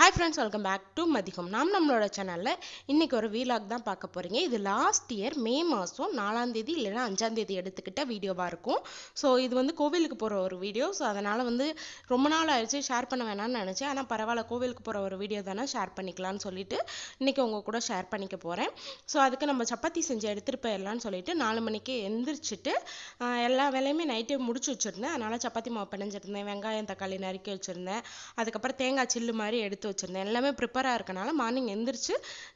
Hi friends, welcome back to Madhikam. நம்மளோட சேனல்ல இன்னைக்கு ஒரு vlog தான் பார்க்க போறீங்க. இது லாஸ்ட் இயர் மே மாசம் 4ஆம் தேதி இல்லனா 5ஆம் தேதி எடுத்துக்கிட்ட வீடியோவா இருக்கும். சோ இது வந்து கோவிலுக்கு போற ஒரு வீடியோ. சோ அதனால வந்து ரொம்ப நாள் ஆயிடுச்சு ஷேர் பண்ண வேணாம்னு நினைச்சேன். ஆனா பரவாயில்ல கோவிலுக்கு போற ஒரு வீடியோ தானே ஷேர் பண்ணிக்கலாம்னு சொல்லிட்டு இன்னைக்கு உங்க கூட ஷேர் பண்ணிக்க போறேன். சோ அதுக்கு நம்ம சப்பாத்தி செஞ்சு எடுத்துட்டு போயிடலாம்னு சொல்லிட்டு 4 மணிக்கு எந்திரிச்சிட்டு எல்லா வேலையுமே நைட்டே முடிச்சு வச்சிருந்தேன். அதனால சப்பாத்தி மாவு பிணைஞ்சிருந்தேன், வெங்காயம் தக்காளி நறுக்கி வச்சிருந்தேன், அதுக்கப்புறம் தேங்காய் சில்லு மாதிரி எடுத்து வச்சிருந்தேன். எல்லாமே ப்ரிப்பேரா இருக்கனால மார்னிங் எந்திரிச்சு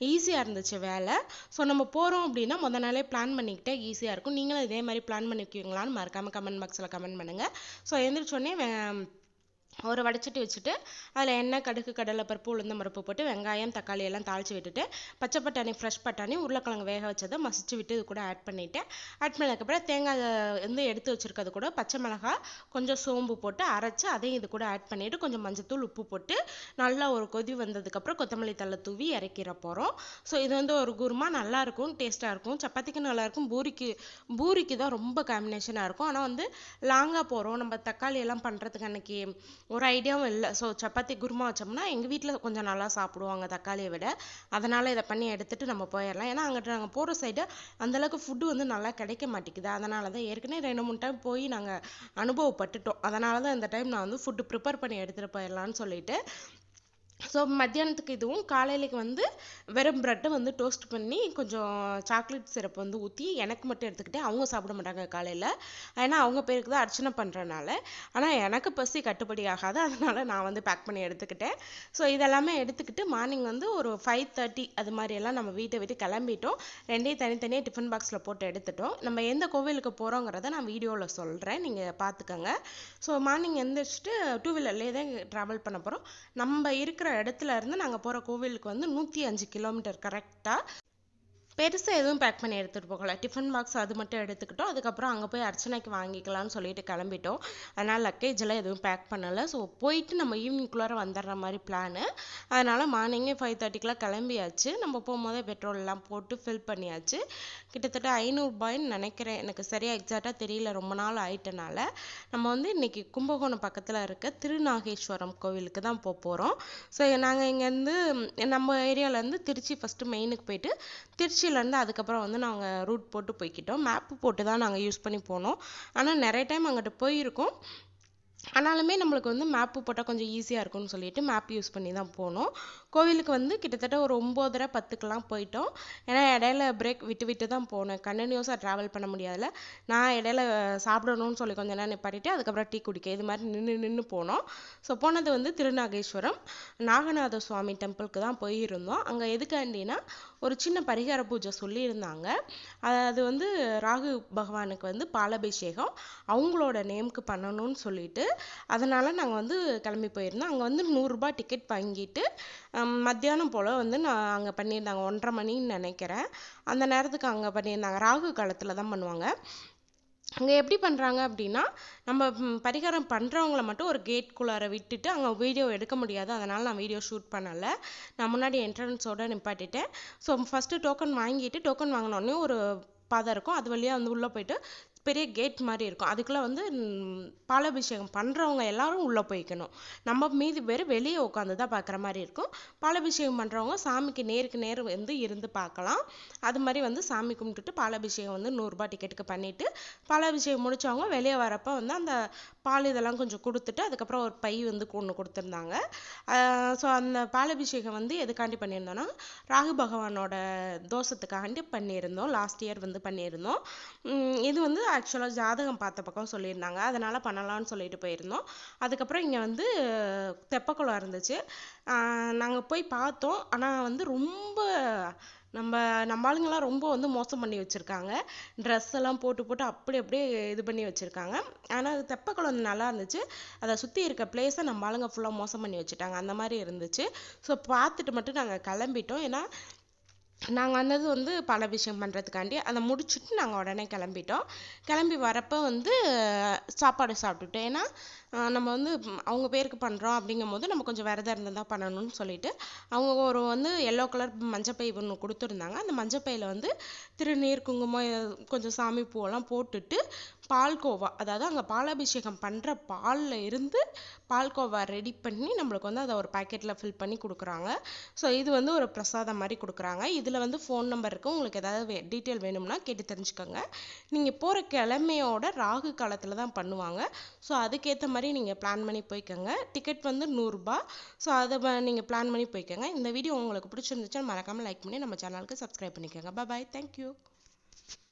ஈஸியா இருந்துச்சு வேலை. ஸோ நம்ம போறோம் அப்படின்னா முத நாளே பிளான் பண்ணிக்கிட்டே ஈஸியா இருக்கும். நீங்களும் இதே மாதிரி பிளான் பண்ணிக்குவீங்களான்னு மறக்காம கமெண்ட் பாக்ஸ்ல கமெண்ட் பண்ணுங்க. ஸோ எந்திரிச்ச உடனே ஒரு வடைச்சட்டி வச்சுட்டு அதில் எண்ணெய் கடுகு கடலைப்பருப்பு உளுந்தம் பருப்பு போட்டு வெங்காயம் தக்காளி எல்லாம் தாளித்து விட்டுட்டு பச்சை பட்டாணி ஃப்ரெஷ் பட்டாணி உருளைக்கிழங்கு வேக வச்சதை மசிச்சு விட்டு இது கூட ஆட் பண்ணிவிட்டேன். ஆட் பண்ணதுக்கப்புறம் தேங்காய் வந்து எடுத்து வச்சுருக்கிறது கூட பச்சை மிளகாய் கொஞ்சம் சோம்பு போட்டு அரைச்சி அதையும் இது கூட ஆட் பண்ணிவிட்டு கொஞ்சம் மஞ்சத்தூள் உப்பு போட்டு நல்லா ஒரு கொதி வந்ததுக்கப்புறம் கொத்தமல்லி தழை தூவி இறக்கிற போகிறோம். ஸோ இது வந்து ஒரு குருமா நல்லாயிருக்கும், டேஸ்ட்டாக இருக்கும், சப்பாத்திக்கு நல்லாயிருக்கும், பூரிக்கு தான் ரொம்ப காம்பினேஷனாக இருக்கும். ஆனால் வந்து லாங்காக போகிறோம், நம்ம தக்காளி எல்லாம் பண்ணுறதுக்கு அன்னைக்கு ஒரு ஐடியாவும் இல்லை. ஸோ சப்பாத்தி குருமா வச்சோம்னா எங்கள் வீட்டில் கொஞ்சம் நல்லா சாப்பிடுவாங்க தக்காளியை விட. அதனால் இதை பண்ணி எடுத்துகிட்டு நம்ம போயிடலாம். ஏன்னா அங்கிட்ட நாங்கள் போகிற சைடு அந்தளவுக்கு ஃபுட்டு வந்து நல்லா கிடைக்க மாட்டேங்குது. அதனால தான் ஏற்கனவே 2-3 டைம் போய் நாங்கள் அனுபவப்பட்டுட்டோம். அதனால தான் இந்த டைம் நான் வந்து ஃபுட்டு ப்ரிப்பேர் பண்ணி எடுத்துகிட்டு போயிடலான்னு சொல்லிட்டு. ஸோ மத்தியானத்துக்கு இதுவும் காலையிலைக்கு வந்து வெறும் ப்ரெட்டை வந்து டோஸ்ட் பண்ணி கொஞ்சம் சாக்லேட் சிரப் வந்து ஊற்றி எனக்கு மட்டும் எடுத்துக்கிட்டேன். அவங்க சாப்பிட மாட்டாங்க காலையில், ஏன்னா அவங்க பேருக்கு தான் அர்ச்சனை பண்ணுறனால. ஆனால் எனக்கு பசி கட்டுப்படி ஆகாது, அதனால நான் வந்து பேக் பண்ணி எடுத்துக்கிட்டேன். ஸோ இதெல்லாமே எடுத்துக்கிட்டு மார்னிங் வந்து ஒரு 5:30 அது மாதிரியெல்லாம் நம்ம வீட்டை விட்டு கிளம்பிட்டோம். ரெண்டையும் தனித்தனியாக டிஃபன் பாக்ஸில் போட்டு எடுத்துட்டோம். நம்ம எந்த கோவிலுக்கு போகிறோங்கிறத நான் வீடியோவில் சொல்கிறேன், நீங்கள் பார்த்துக்கோங்க. ஸோ மார்னிங் எந்திரிச்சிட்டு 2 வீலர்லேயே தான் ட்ராவல் பண்ண போகிறோம். நம்ம இருக்கிற இடத்துல இருந்து நாங்கள் போகிற கோவிலுக்கு வந்து 105 கிலோமீட்டர் கரெக்டாக. பெருசாக எதுவும் பேக் பண்ணி எடுத்துகிட்டு போகல, டிஃபன் பாக்ஸ் அது மட்டும் எடுத்துக்கிட்டோம். அதுக்கப்புறம் அங்கே போய் அர்ச்சனைக்கு வாங்கிக்கலாம்னு சொல்லிட்டு கிளம்பிட்டோம். அதனால் லக்கேஜ் எல்லாம் எதுவும் பேக் பண்ணலை. ஸோ போயிட்டு நம்ம ஈவினிங்குள்ளார வந்துடுற மாதிரி பிளானு. அதனால் மார்னிங்கே 5:30க்கெலாம் கிளம்பியாச்சு. நம்ம போகும்போதே பெட்ரோல் எல்லாம் போட்டு ஃபில் பண்ணியாச்சு. கிட்டத்தட்ட 500 ரூபாய்ன்னு நினைக்கிறேன், எனக்கு சரியாக எக்ஸாக்டாக தெரியல, ரொம்ப நாள் ஆயிட்டனால. நம்ம வந்து இன்னைக்கு கும்பகோணம் பக்கத்தில் இருக்க திருநாகேஸ்வரம் கோவிலுக்கு தான் போகிறோம். ஸோ நாங்கள் இங்கேருந்து நம்ம ஏரியாவிலேருந்து திருச்சி ஃபஸ்ட்டு மெயினுக்கு போயிட்டு திருச்சியிலேருந்து அதுக்கப்புறம் வந்து நாங்கள் ரூட் போட்டு போய்க்கிட்டோம். மேப்பு போட்டு தான் நாங்கள் யூஸ் பண்ணி போனோம். ஆனால் நிறைய டைம் அங்கிட்டு போயிருக்கோம், ஆனாலுமே நம்மளுக்கு வந்து மேப்பு போட்டால் கொஞ்சம் ஈஸியாக இருக்கும்னு சொல்லிட்டு மேப் யூஸ் பண்ணி தான் போனோம். கோவிலுக்கு வந்து கிட்டத்தட்ட ஒரு 9:30 10க்கெலாம் போயிட்டோம். ஏன்னா இடையில பிரேக் விட்டு விட்டு தான் போனேன், கண்டினியூஸாக ட்ராவல் பண்ண முடியாதுல்ல. நான் இடையில சாப்பிடணும்னு சொல்லி கொஞ்ச நேரம் நிப்பாட்டிட்டு அதுக்கப்புறம் டீ குடிக்க இது மாதிரி நின்று போனோம். ஸோ போனது வந்து திருநாகேஸ்வரம் நாகநாத சுவாமி டெம்பிளுக்கு தான் போயிருந்தோம். அங்கே எதுக்காண்டினா ஒரு சின்ன பரிகார பூஜை சொல்லியிருந்தாங்க. அது வந்து ராகு பகவானுக்கு வந்து பாலாபிஷேகம் அவங்களோட நேமுக்கு பண்ணணும்னு சொல்லிட்டு அதனால் நாங்கள் வந்து கிளம்பி போயிருந்தோம். அங்கே வந்து 100 ரூபாய் டிக்கெட் வாங்கிட்டு மத்தியானம் போல் வந்து நான் அங்கே பண்ணியிருந்தாங்க, 1:30 மணின்னு நினைக்கிறேன். அந்த நேரத்துக்கு அங்கே பண்ணியிருந்தாங்க. ராகு காலத்தில் தான் பண்ணுவாங்க. அங்கே எப்படி பண்ணுறாங்க அப்படின்னா, நம்ம பரிகாரம் பண்ணுறவங்கள மட்டும் ஒரு கேட்குள்ளார விட்டுட்டு அங்கே வீடியோ எடுக்க முடியாது, அதனால் நான் வீடியோ ஷூட் பண்ணலை. நான் முன்னாடி என்ட்ரன்ஸோடு நிப்பாட்டிட்டேன். ஸோ ஃபஸ்ட்டு டோக்கன் வாங்கிட்டு டோக்கன் வாங்கினோடனே ஒரு பாதை இருக்கும், அது வழியாக வந்து உள்ளே போயிட்டு பெரிய கேட் மாதிரி இருக்கும். அதுக்குள்ளே வந்து பாலாபிஷேகம் பண்ணுறவங்க எல்லாரும் உள்ளே போய்க்கணும். நம்ம மீதி பேர் வெளியே உட்காந்து தான் பார்க்குற மாதிரி இருக்கும். பாலாபிஷேகம் பண்ணுறவங்க சாமிக்கு நேருக்கு நேர் வந்து இருந்து பார்க்கலாம். அது மாதிரி வந்து சாமி கும்பிட்டுட்டு பாலாபிஷேகம் வந்து 100 ரூபாய் டிக்கெட்டுக்கு பண்ணிவிட்டு பாலாபிஷேகம் முடித்தவங்க வெளியே வரப்போ வந்து அந்த பால் இதெல்லாம் கொஞ்சம் கொடுத்துட்டு அதுக்கப்புறம் ஒரு பை வந்து ஒன்று கொடுத்துருந்தாங்க. ஸோ அந்த பாலாபிஷேகம் வந்து எதுக்காண்டி பண்ணியிருந்தோன்னா ராகு பகவானோட தோஷத்துக்காண்டி பண்ணியிருந்தோம். லாஸ்ட் இயர் வந்து பண்ணியிருந்தோம். இது வந்து ஆக்சுவலாக ஜாதகம் பார்த்த பக்கம் சொல்லியிருந்தாங்க, அதனால் பண்ணலான்னு சொல்லிட்டு போயிருந்தோம். அதுக்கப்புறம் இங்கே வந்து தெப்பக்குளம் இருந்துச்சு, நாங்கள் போய் பார்த்தோம். ஆனால் வந்து ரொம்ப நம்ம ஆளுங்கெல்லாம் ரொம்ப வந்து மோசம் பண்ணி வச்சுருக்காங்க. ட்ரெஸ் எல்லாம் போட்டு அப்படியே இது பண்ணி வச்சுருக்காங்க. ஆனால் தெப்பக்குளம் நல்லா இருந்துச்சு, அதை சுற்றி இருக்க பிளேஸை நம்ம ஆளுங்க ஃபுல்லாக மோசம் பண்ணி வச்சுட்டாங்க, அந்த மாதிரி இருந்துச்சு. ஸோ பார்த்துட்டு மட்டும் நாங்கள் கிளம்பிட்டோம். ஏன்னா நாங்கள் வந்தது வந்து பாலாபிஷேகம் பண்ணுறதுக்காண்டி. அதை முடிச்சுட்டு நாங்கள் உடனே கிளம்பிட்டோம். கிளம்பி வரப்போ வந்து சாப்பாடு சாப்பிட்டுட்டோம். ஏன்னா நம்ம வந்து அவங்க பேருக்கு பண்ணுறோம் அப்படிங்கும்போது நம்ம கொஞ்சம் விரதம் இருந்து தான் பண்ணணும்னு சொல்லிட்டு அவங்க ஒரு வந்து எல்லோ கலர் மஞ்சப்பை ஒன்று கொடுத்துருந்தாங்க. அந்த மஞ்சப்பையில் வந்து திருநீர் குங்குமம் கொஞ்சம் சாமி பூவெல்லாம் போட்டுட்டு பால்கோவா, அதாவது அங்கே பாலாபிஷேகம் பண்ணுற பாலில் இருந்து பால்கோவா ரெடி பண்ணி நம்மளுக்கு வந்து அதை ஒரு பேக்கெட்டில் ஃபில் பண்ணி கொடுக்குறாங்க. ஸோ இது வந்து ஒரு பிரசாதம் மாதிரி கொடுக்குறாங்க. இதில் வந்து ஃபோன் நம்பர் இருக்குது, உங்களுக்கு ஏதாவது டீட்டெயில் வேணும்னா கேட்டு தெரிஞ்சுக்கோங்க. நீங்கள் போகிற கிழமையோட ராகு காலத்தில் தான் பண்ணுவாங்க. ஸோ அதுக்கேற்ற மாதிரி நீங்கள் பிளான் பண்ணி போய்க்கோங்க. டிக்கெட் வந்து 100 ரூபாய். ஸோ அதை நீங்கள் பிளான் பண்ணி போய்க்கோங்க. இந்த வீடியோ உங்களுக்கு பிடிச்சிருந்துச்சுன்னா மறக்காமல் லைக் பண்ணி நம்ம சேனலுக்கு சப்ஸ்கிரைப் பண்ணிக்கோங்க. பாய், தேங்க்யூ.